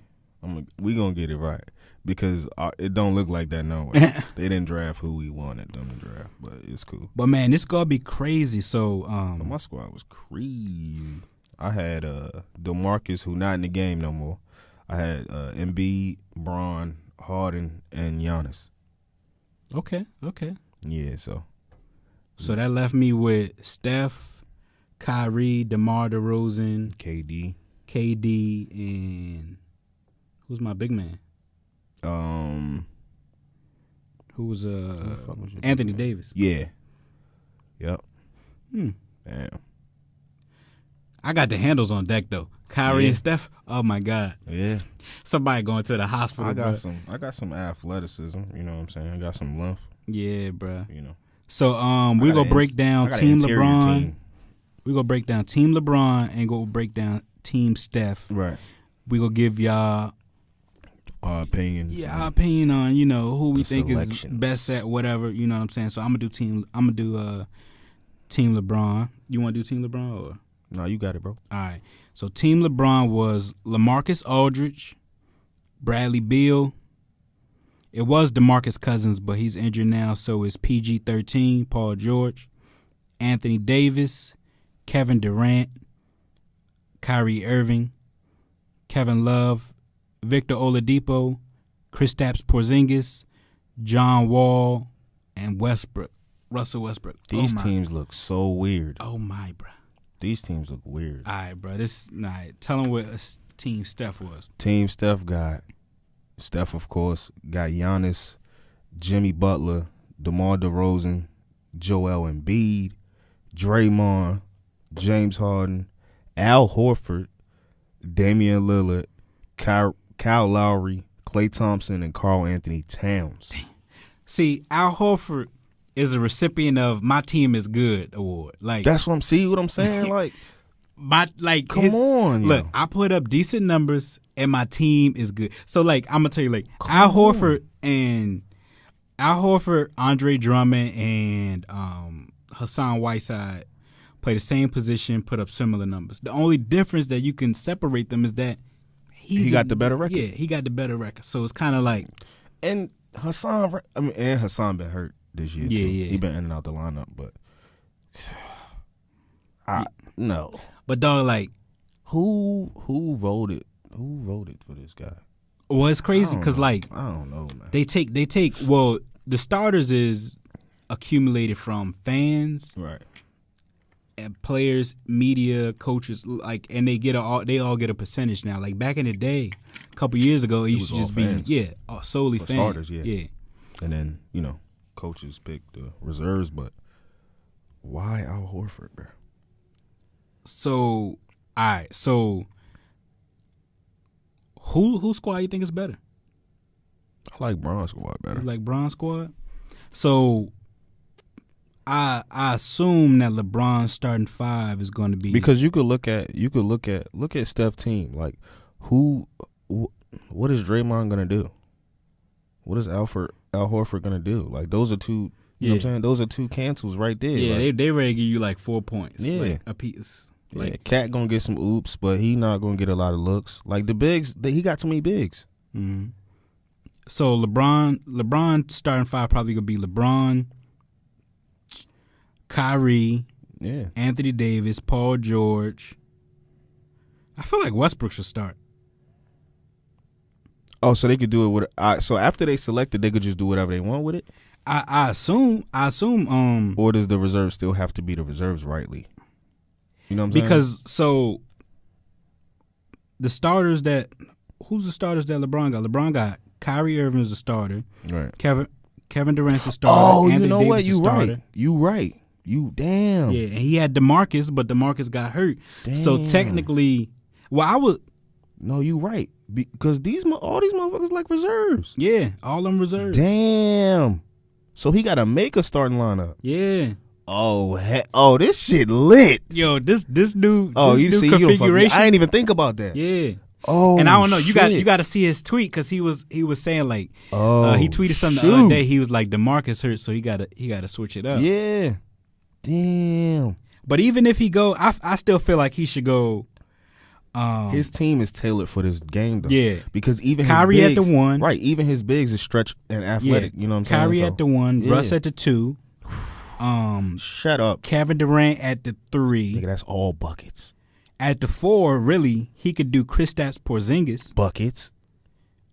We gonna get it right because it don't look like that no way. They didn't draft who we wanted them to draft, but it's cool. But man, this gonna be crazy. So my squad was crazy. I had DeMarcus, who not in the game no more. I had Embiid, Bron, Harden, and Giannis. Okay. Yeah, so that left me with Steph, Kyrie, DeMar DeRozan, KD, and who's my big man? Who was Anthony Davis? Yeah. Yep. Damn. I got the handles on deck though. Kyrie and Steph. Oh my God. Yeah. Somebody going to the hospital. I got some athleticism. You know what I'm saying? I got some length. Yeah, bro. You know. So we gonna break down Team LeBron. We gonna break down Team LeBron and go break down Team Steph. Right. We gonna give y'all our opinions. Yeah, our opinion on, you know, who we think is best at whatever, you know what I'm saying? So I'm gonna do Team LeBron. You wanna do Team LeBron or? No, you got it, bro. All right. So Team LeBron was LaMarcus Aldridge, Bradley Beal. It was DeMarcus Cousins, but he's injured now, so it's PG-13, Paul George, Anthony Davis, Kevin Durant, Kyrie Irving, Kevin Love, Victor Oladipo, Kristaps Porzingis, John Wall, and Russell Westbrook. These teams look so weird. Oh, my, bro. These teams look weird. All right, bro. Tell them what Team Steph was. Team Steph got Steph, of course, got Giannis, Jimmy Butler, DeMar DeRozan, Joel Embiid, Draymond, James Harden, Al Horford, Damian Lillard, Kyle Lowry, Klay Thompson, and Karl Anthony Towns. See, Al Horford is a recipient of "My Team Is Good" award. Like that's what I'm saying. Like, come on. Look, I put up decent numbers, and my team is good. So, like, I'm gonna tell you, like, Al Horford, Andre Drummond, and Hassan Whiteside play the same position, put up similar numbers. The only difference that you can separate them is that he got the better record. Yeah, he got the better record. So it's kind of like and Hassan been hurt this year too. Yeah. He been in and out the lineup, but no. But dog, like, who voted for this guy? well, it's crazy because like I don't know, man. they take well, the starters is accumulated from fans, Right. and players, media, coaches, like, and they all get a percentage now. Like back in the day, a couple years ago, it used to was just all be fans. solely For fans. starters, yeah. Yeah. And then, coaches pick the reserves, but why Al Horford, bro? So, all right. So, who squad you think is better? I like Bron squad better. You like Bron squad? So, I assume that LeBron's starting five is going to be Because you could look at Steph's team. Like, what is Draymond gonna do? What is Al Horford gonna do? Like, those are two. You know what I'm saying? Those are two cancels right there. Yeah, like, they ready to give you like 4 points. Yeah. Like a piece. Like, Cat gonna get some oops, but he not gonna get a lot of looks. Like the bigs, he got too many bigs. mm-hmm. So LeBron starting five probably gonna be LeBron, Kyrie, Yeah. Anthony Davis, Paul George. I feel like Westbrook should start. Oh, so they could do it with. So after they selected, they could just do whatever they want with it. I assume. Or does the reserve still have to be the reserves rightly? You know what I'm saying? Because so the starters who's the starters that LeBron got? LeBron got Kyrie Irving as a starter. Right. Kevin Durant's a starter. Oh, Anthony you know Davis what? a You starter. right. You right. You damn. Yeah, and he had DeMarcus, but DeMarcus got hurt. Damn. So technically, I would. No, you right. Because all these motherfuckers like reserves. Yeah, all them reserves. Damn. So he got to make a starting lineup. Yeah. Oh, this shit lit. Yo, this new Oh, this you new see, configuration. I ain't even think about that. Yeah. Oh, and I don't know. shit. You got to see his tweet because he was saying like, Oh, he tweeted something the other day. He was like, DeMarcus hurt, so he got to switch it up. Yeah. Damn. But even if he go, I still feel like he should go. His team is tailored for this game, though. Yeah. Because even Kyrie his at bigs, the one. right? Even his bigs is stretched and athletic. You know what I'm saying? Kyrie at the one, yeah. Russ at the two. Shut up, Kevin Durant at the three. nigga. That's all buckets. At the four, really, he could do Kristaps Porzingis Buckets.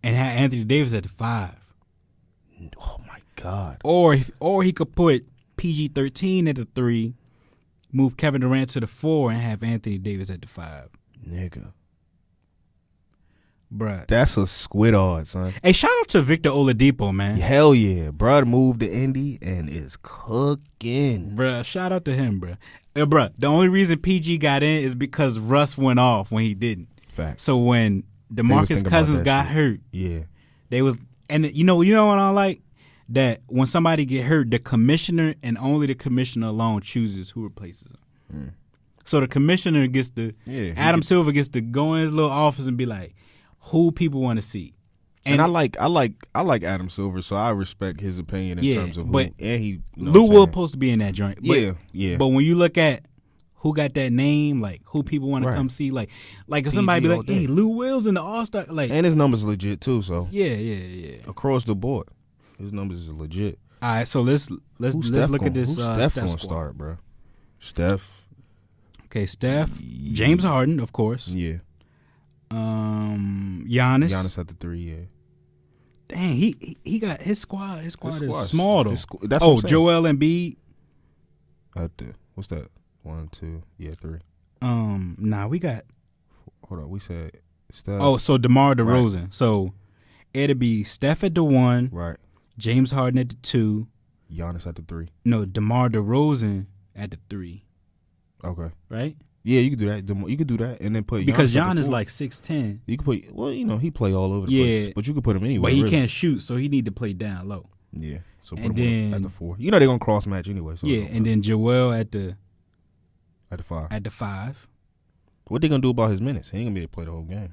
and have Anthony Davis at the five. Oh my god. Or he could put PG-13 at the three, move Kevin Durant to the four, and have Anthony Davis at the five. Nigga. Bruh. That's a squid odds, son. Hey, shout out to Victor Oladipo, man. Hell yeah. Bruh moved to Indy and is cooking. Bruh, shout out to him, bruh. Bruh, the only reason PG got in is because Russ went off when he didn't. Facts. So when DeMarcus Cousins got hurt, Yeah. they was, and you know what I like? That when somebody get hurt, the commissioner and only the commissioner alone chooses who replaces them. So the commissioner gets to, Adam Silver gets to go in his little office and be like, who people want to see. And I like Adam Silver, so I respect his opinion in terms of who. But and he, Lou Will supposed to be in that joint. But, yeah. But when you look at who got that name, like who people want to come see, like if somebody be like, hey, Lou Will's in the All-Star, like, and his numbers legit too. So yeah. Across the board, his numbers is legit. All right, so let's look at this. Who's Steph gonna start, bro? Steph. Okay, Steph, James Harden, of course. Yeah. Giannis. Giannis at the three. Yeah. Dang, he got his squad. His squad is small though. That's what I'm saying. Joel Embiid. What's that? 1, 2, 3. Nah, we got. Hold on, we said Steph. Oh, so DeMar DeRozan. Right. So it'd be Steph at the one. Right. James Harden at the two. Giannis at the three. No, DeMar DeRozan at the three. Okay. Right. Yeah, you could do that. You could do that, and then put because Giannis Giannis like 6'10". You could put. He play all over the place, but you could put him anywhere. But he really. can't shoot, so he need to play down low. Yeah. So put and him then at the 4. You know they're gonna cross match anyway. So and then Joel at the 5. At the 5. What they gonna do about his minutes? He ain't gonna be able to play the whole game.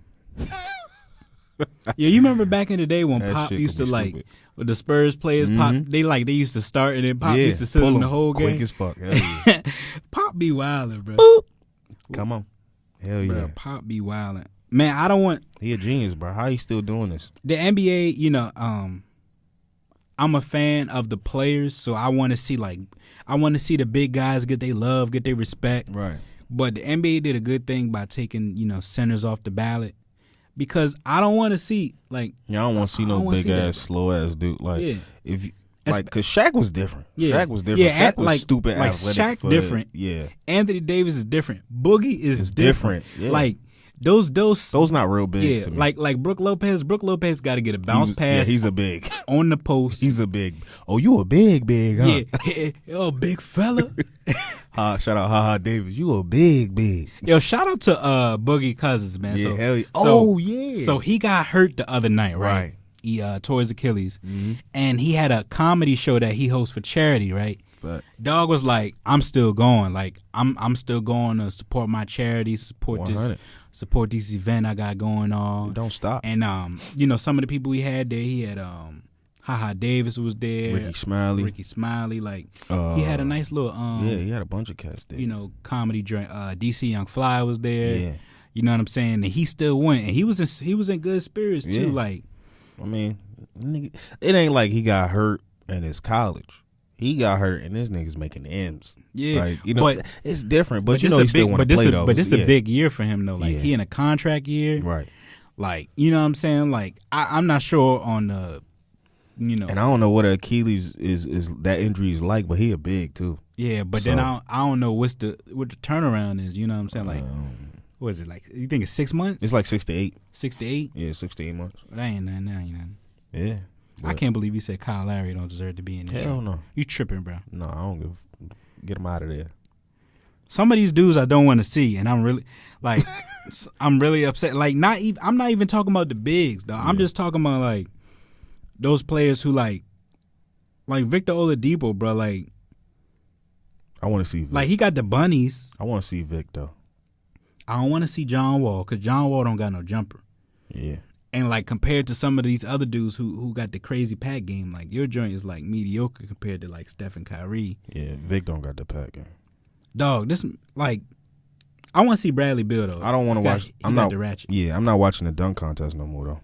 Yeah, you remember back in the day when that Pop used to stupid. with the Spurs players, Pop they used to start and then Pop used to sit in the whole game. Quick as fuck. Hell yeah. Pop be wildin', bro. Boop. Come on. Hell yeah. Bro, Pop be wildin'. Man, I don't want. He a genius, bro. How he still doing this? The NBA, I'm a fan of the players, so I want to see the big guys get their love, get their respect. Right. But the NBA did a good thing by taking, centers off the ballot, because I don't want to see I don't want to see no big ass, slow ass dude. If because Shaq was different. Yeah. Shaq was different. Yeah, Shaq was stupid athletic. Shaq different. Yeah. Anthony Davis is different. Boogie is different. Yeah. Those not real bigs to me. Like Brook Lopez. Brook Lopez got to get a bounce pass. Yeah, he's a big on the post. He's a big. Oh, you a big, huh? Yeah. Oh, big fella. Shout out, Ha Davis. You a big. Yo, shout out to Boogie Cousins, man. Yeah, so, hell yeah. So, yeah. So he got hurt the other night, right? Right. He tore his Achilles, and he had a comedy show that he hosts for charity, right? But Dog was like, "I'm still going. Like, I'm still going to support my charity, support 100. this event I got going on. Don't stop." And some of the people he had there, he had Ha Davis was there, Ricky Smiley. Like he had a nice little he had a bunch of cats there. Comedy joint. DC Young Fly was there. Yeah. You know what I'm saying? And he still went, and he was in good spirits too. Yeah. Like, I mean, it ain't like he got hurt in his college. He got hurt, and this nigga's making M's. Yeah, but it's different. But he still want to play though. But this is a big year for him though. Like he in a contract year, right? Like, you know what I'm saying? Like I'm not sure on the, And I don't know what Achilles is that injury is like, but he a big too. Yeah, but then I don't know what the turnaround is. You know what I'm saying? Like, what is it like? You think it's 6 months? It's like 6 to 8. 6 to 8? Yeah, 6 to 8 months. That ain't nothing now, you know. Yeah. I can't believe you said Kyle Lowry don't deserve to be in this. Hell no. You tripping, bro. No, I don't get him out of there. Some of these dudes I don't want to see, and I'm really I'm really upset. Like, I'm not even talking about the bigs, though. Yeah. I'm just talking about like those players who like Victor Oladipo, bro. Like, I want to see Vic. Like, he got the bunnies. I want to see Vic though. I don't want to see John Wall, because John Wall don't got no jumper. Yeah. And, like, compared to some of these other dudes who got the crazy pack game, like, your joint is, like, mediocre compared to, like, Steph and Kyrie. Yeah, Vic don't got the pack game. Dog, this, like, I want to see Bradley Beal, though. I don't want to watch. I'm not the ratchet. Yeah, I'm not watching the dunk contest no more, though.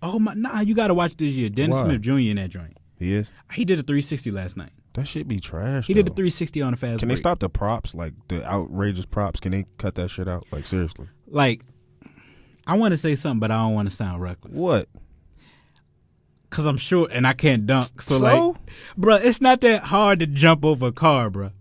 Oh, nah, you got to watch this year. Dennis Smith Jr. in that joint. He is? He did a 360 last night. That shit be trash. He did a 360 on a fast break. Can they stop the props, like the outrageous props? Can they cut that shit out? Like, seriously. Like, I want to say something, but I don't want to sound reckless. What? Because I'm short and I can't dunk. So, like, bro, it's not that hard to jump over a car, bro.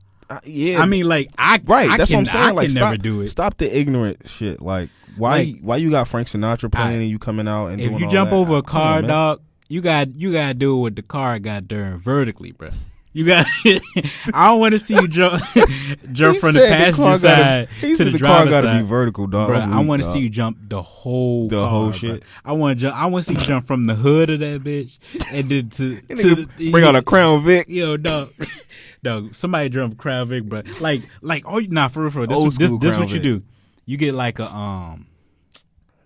Yeah. I mean, like, that's what I'm saying. I can never do it. Stop the ignorant shit. Like, why you got Frank Sinatra playing and you coming out and doing all that? If you jump over a car, dog, you got to do it with the car got there vertically, bro. You got. I don't want to see you jump from the passenger side to the driver's side. The car got to be vertical, dog. Bro, I want to see you jump the whole shit. Bro. I want to see you jump from the hood of that bitch and then to bring out a Crown Vic. Yo, dog. Dog, somebody jump Crown Vic, bro. Like, for real. This what you do. You get like a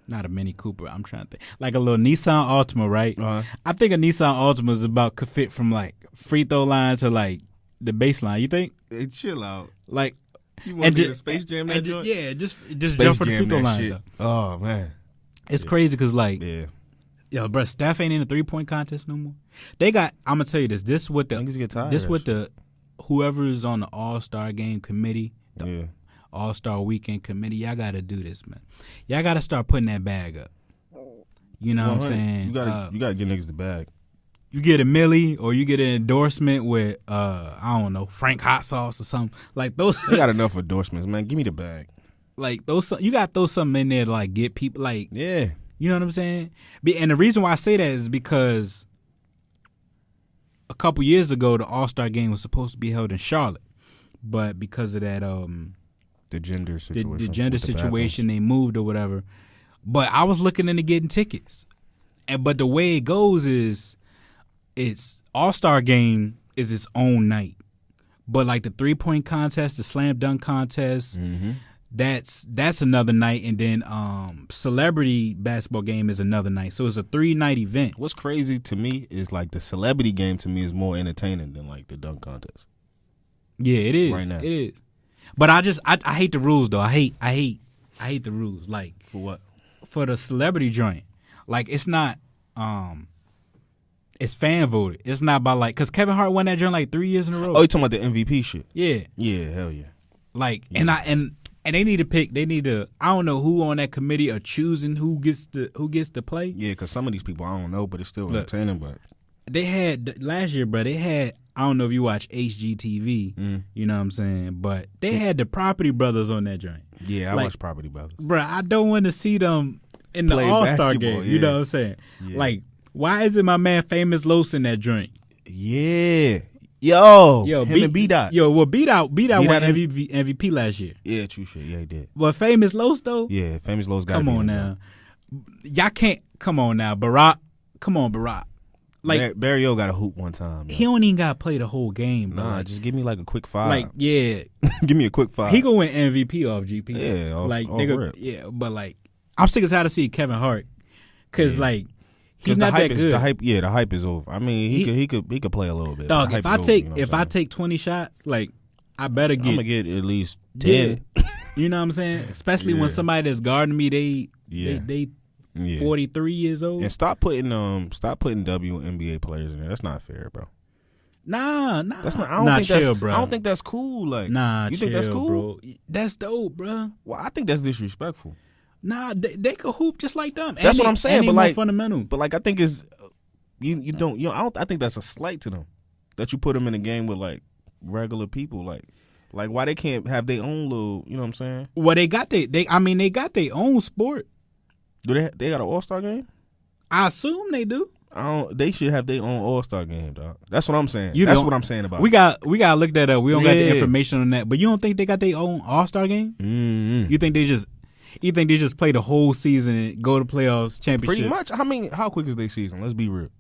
not a Mini Cooper. I'm trying to think. Like a little Nissan Altima, right? Uh-huh. I think a Nissan Altima is could fit from like free throw line to like the baseline. You think? Hey, chill out. Like, you want to do the Space Jam that joint? Yeah, just jump for the free throw line. Though. Oh man, it's crazy because like, yo, bro, Steph ain't in the 3-point contest no more. They got. I'm gonna tell you this. This what the whoever is on the All-Star Game committee. All-Star Weekend committee, y'all got to do this, man. Y'all got to start putting that bag up. You know what I'm saying? You got to get niggas the bag. You get a millie or you get an endorsement with, I don't know, Frank Hot Sauce or something. Like those. They got enough endorsements, man. Give me the bag. Like those, you got to throw something in there to like get people, like, yeah. You know what I'm saying? And the reason why I say that is because a couple years ago, the All-Star Game was supposed to be held in Charlotte. But because of that, the gender situation. The gender situation, they moved or whatever. But I was looking into getting tickets. But the way it goes is it's All-Star Game is its own night. But like the 3-point contest, the slam dunk contest, that's another night. And then celebrity basketball game is another night. So it's a 3-night event. What's crazy to me is like the celebrity game to me is more entertaining than like the dunk contest. Yeah, it is. Right now. It is. But I hate the rules though. I hate the rules. Like, for what? For the celebrity joint. Like, it's not It's fan voted. It's not by like, because Kevin Hart won that joint like 3 years in a row. Oh, you talking about the MVP shit? Yeah. Yeah, hell yeah. Like, yeah. And they need to pick. They need to. I don't know who on that committee are choosing who gets to play. Yeah, because some of these people I don't know, but it's still entertaining. But they had last year, bro. They had. I don't know if you watch HGTV. You know what I'm saying, but they had the Property Brothers on that joint. Yeah, I watch Property Brothers. Bro, I don't want to see them in the All-Star game. You know what I'm saying? Yeah. Like, why isn't my man Famous Los in that joint? Yeah. Yo, him and B-Dot. Yo, well, B-Dot won MVP last year. Yeah, true shit. Yeah, he did. But Famous Los, though? Yeah, Famous Los got Come on now. Y'all can't. Come on now. Barack. Come on, Barack. Like Barry O got a hoop one time. He don't even got to play the whole game. Nah, like, just give me like a quick 5. Like, yeah. Give me a quick 5. He gonna win MVP off GP. Yeah, like nigga. Yeah, but like I'm sick as hell to see Kevin Hart because like he's not that good. The hype is over. I mean, he could play a little bit. Dog, if I take 20 shots, like I better get. I'm gonna get at least 10. Yeah. You know what I'm saying? Especially when somebody that's guarding me, they 43 years old. And stop putting WNBA players in there. That's not fair, bro. Nah. That's not. I don't think that's cool. Like, you think that's cool, bro? That's dope, bro. Well, I think that's disrespectful. Nah, they could hoop just like them. That's what I'm saying. But like, fundamental. But like, I think is I think that's a slight to them that you put them in a game with like regular people. Like why they can't have their own little. You know what I'm saying? Well, they got their own sport. Do they got an All-Star game? I assume they do. They should have their own All-Star game, dog. That's what I'm saying. That's what I'm saying about it. We got to look that up. We don't got the information on that. But you don't think they got their own All-Star game? Mm-hmm. You think they just play the whole season and go to playoffs, championship? Pretty much. I mean, how quick is their season? Let's be real.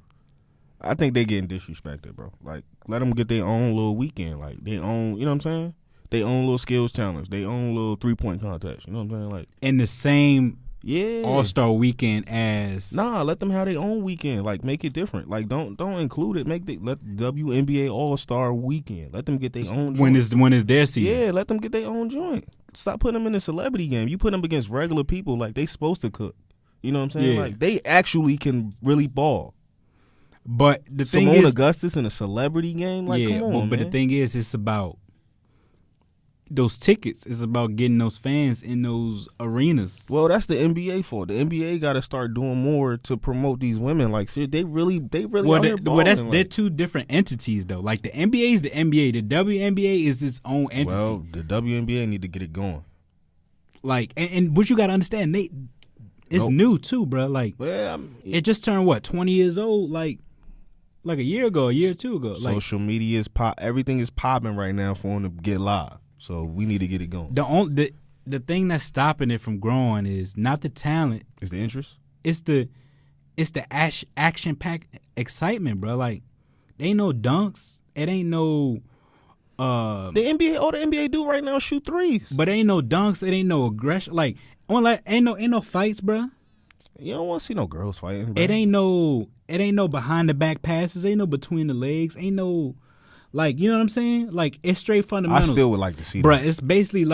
I think they getting disrespected, bro. Like, let them get their own little weekend. Like, their own, you know what I'm saying? Their own little skills challenge. Their own little 3-point contest. You know what I'm saying? Like, in the same Yeah. All-Star weekend as Nah, let them have their own weekend. Like, make it different. Like, don't include it. Let WNBA All-Star weekend. Let them get their own joint. When is their season. Yeah, let them get their own joint. Stop putting them in a celebrity game. You put them against regular people like they supposed to cook. You know what I'm saying? Yeah. Like, they actually can really ball. But the thing Simone is, Augustus in a celebrity game? Like, come on, but man. the thing is, it's about those tickets. It's about getting those fans in those arenas. Well, that's the NBA for. The NBA got to start doing more to promote these women. Like, see, they really out here balling, they're two different entities though. Like, the NBA is the NBA. The WNBA is its own entity. Well, the WNBA need to get it going. Like, and what you got to understand, it's new too, bro. Like, it just turned 20 years old. Like a year or two ago. Like, social media is everything is popping right now for them to get live. So we need to get it going. The thing that's stopping it from growing is not the talent. It's the interest. It's the action packed excitement, bro. Like, there ain't no dunks. It ain't no. The NBA, all the NBA do right now is shoot threes. But ain't no dunks. It ain't no aggression. Like ain't no fights, bro. You don't want to see no girls fighting, bro. It ain't no behind the back passes. Ain't no between the legs. Ain't no, like, you know what I'm saying? Like, it's straight fundamentals. I still would like to see that. Bruh, it's basically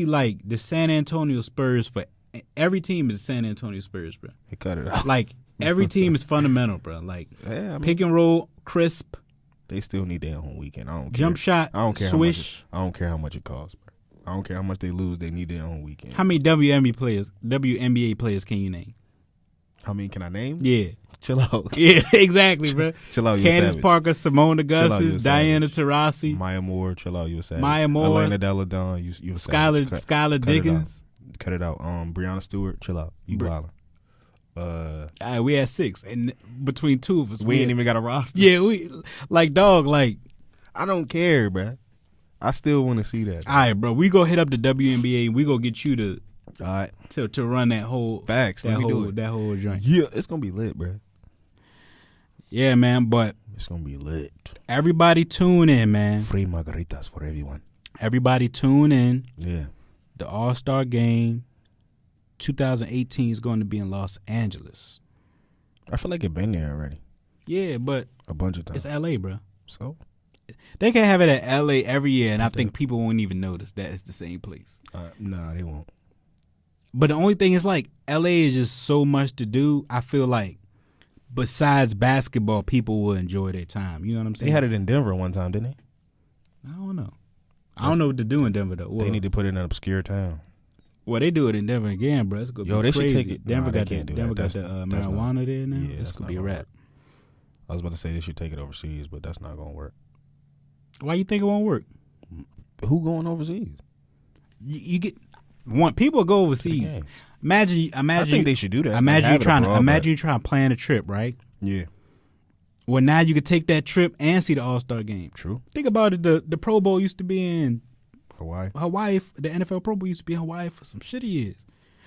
like the San Antonio Spurs for every team is the San Antonio Spurs, bro. They cut it out. Like, every team is fundamental, bro. Like, pick and roll, crisp. They still need their own weekend. I don't care. Jump shot, I don't care swish. I don't care how much it costs, bro. I don't care how much they lose. They need their own weekend. How many WNBA players can you name? How many can I name? Yeah. Chill out. Yeah, exactly, bro. Chill out, Candace Parker, Simone Augustus, Diana Taurasi, Maya Moore. Chill out, you a savage. Maya Moore, Elena Deladon, you a savage. Skylar Diggins. Cut it out. Breonna Stewart, chill out. You wildin'. We had 6, and between 2 of us, we ain't even got a roster. Yeah, we dog. I don't care, bro. I still want to see that. All right, bro. We go hit up the WNBA. And we go get you to. All right. To run that whole facts. Let me do it. That whole joint. Yeah, it's gonna be lit, bro. Yeah, man. But it's gonna be lit. Everybody tune in, man. Free margaritas for everyone. Everybody tune in. Yeah. The All-Star Game 2018 is going to be in Los Angeles. I feel like it's been there already. Yeah, but a bunch of times. It's LA, bro. So they can have it at LA every year, and I think people won't even notice that it's the same place. Nah, they won't. But the only thing is, like, LA is just so much to do. I feel like besides basketball, people will enjoy their time. You know what I'm saying? They had it in Denver one time, didn't they? I don't know. I don't know what to do in Denver though. They need to put it in an obscure town. Well, they do it in Denver again, bro. It's gonna be They crazy. should take it. Denver Nah, got the marijuana there now. Yeah, This could be a work. wrap. I was about to say they should take it overseas, but that's not gonna work. Why you think it won't work? Who going overseas? You get people go overseas. Okay. Imagine. I think they should do that. Imagine you trying to to plan a trip, right? Yeah. Well, now you could take that trip and see the All-Star game. True. Think about it. The Pro Bowl used to be in Hawaii. The NFL Pro Bowl used to be in Hawaii for some shitty years.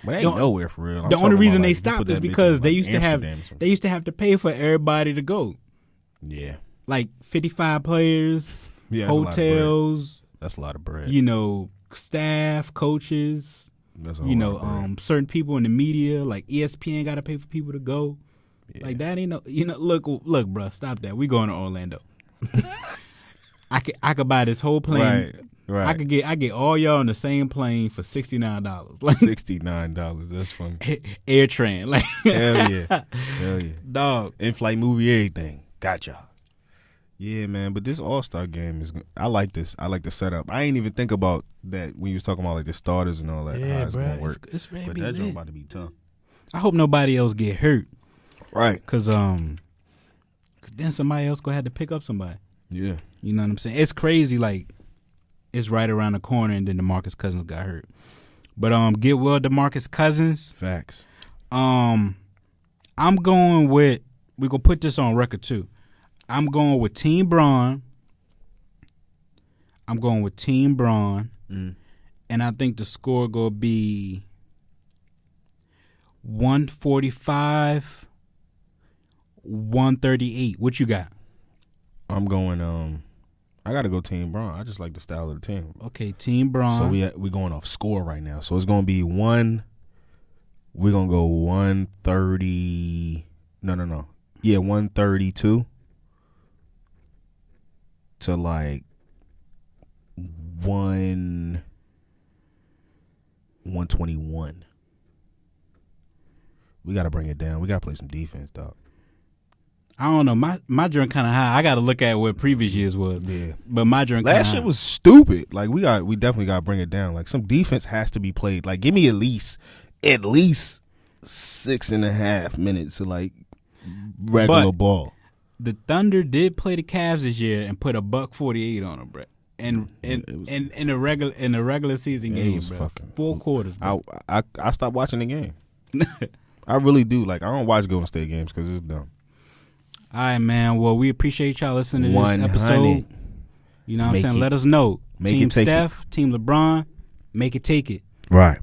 But they ain't nowhere for real. The only reason they stopped is because they used to have to pay for everybody to go. Yeah. Like 55 players, hotels. That's a lot of bread. Staff, coaches. That's a whole lot of bread. Certain people in the media, like ESPN, got to pay for people to go. Yeah. Like that ain't look, bro, stop that. We going to Orlando. I could buy this whole plane. Right. I get all y'all on the same plane for $69. Like $69. That's funny. AirTran. Like hell yeah. Dog. In-flight movie, everything. Gotcha. Yeah, man. But this All-Star game I like this. I like the setup. I ain't even think about that when you was talking about like the starters and all that. Yeah, how it's gonna work. It's but that joint about to be tough. I hope nobody else get hurt. Right. Cause then somebody else gonna have to pick up somebody. Yeah. You know what I'm saying? It's crazy. Like it's right around the corner, and then DeMarcus Cousins got hurt. But get well, DeMarcus Cousins. Facts. I'm going with. We gonna put this on record too. I'm going with Team Braun. And I think the score gonna be 145-138. What you got? I'm going. I gotta go Team Braun. I just like the style of the team. Okay, Team Braun. So we going off score right now. So it's gonna be one. We're gonna go 130. No. Yeah, 132 to like 121. We gotta bring it down. We gotta play some defense, dog. I don't know. My joint kind of high. I got to look at what previous years was. Yeah, but my joint last year was stupid. Like we definitely got to bring it down. Like some defense has to be played. Like give me at least 6.5 minutes of like regular ball. The Thunder did play the Cavs this year and put $148 on them, bro. And in the regular season game, bro. 4 quarters. Bro. I stopped watching the game. I really do. Like I don't watch Golden State games because it's dumb. All right, man. Well, we appreciate y'all listening to this episode. You know what I'm saying? Let us know. Team Steph, Team LeBron, make it take it. Right.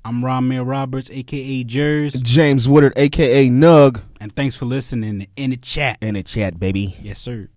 I'm Ramir Roberts, a.k.a. Jers. James Woodard, a.k.a. Nug. And thanks for listening in the chat. In the chat, baby. Yes, sir.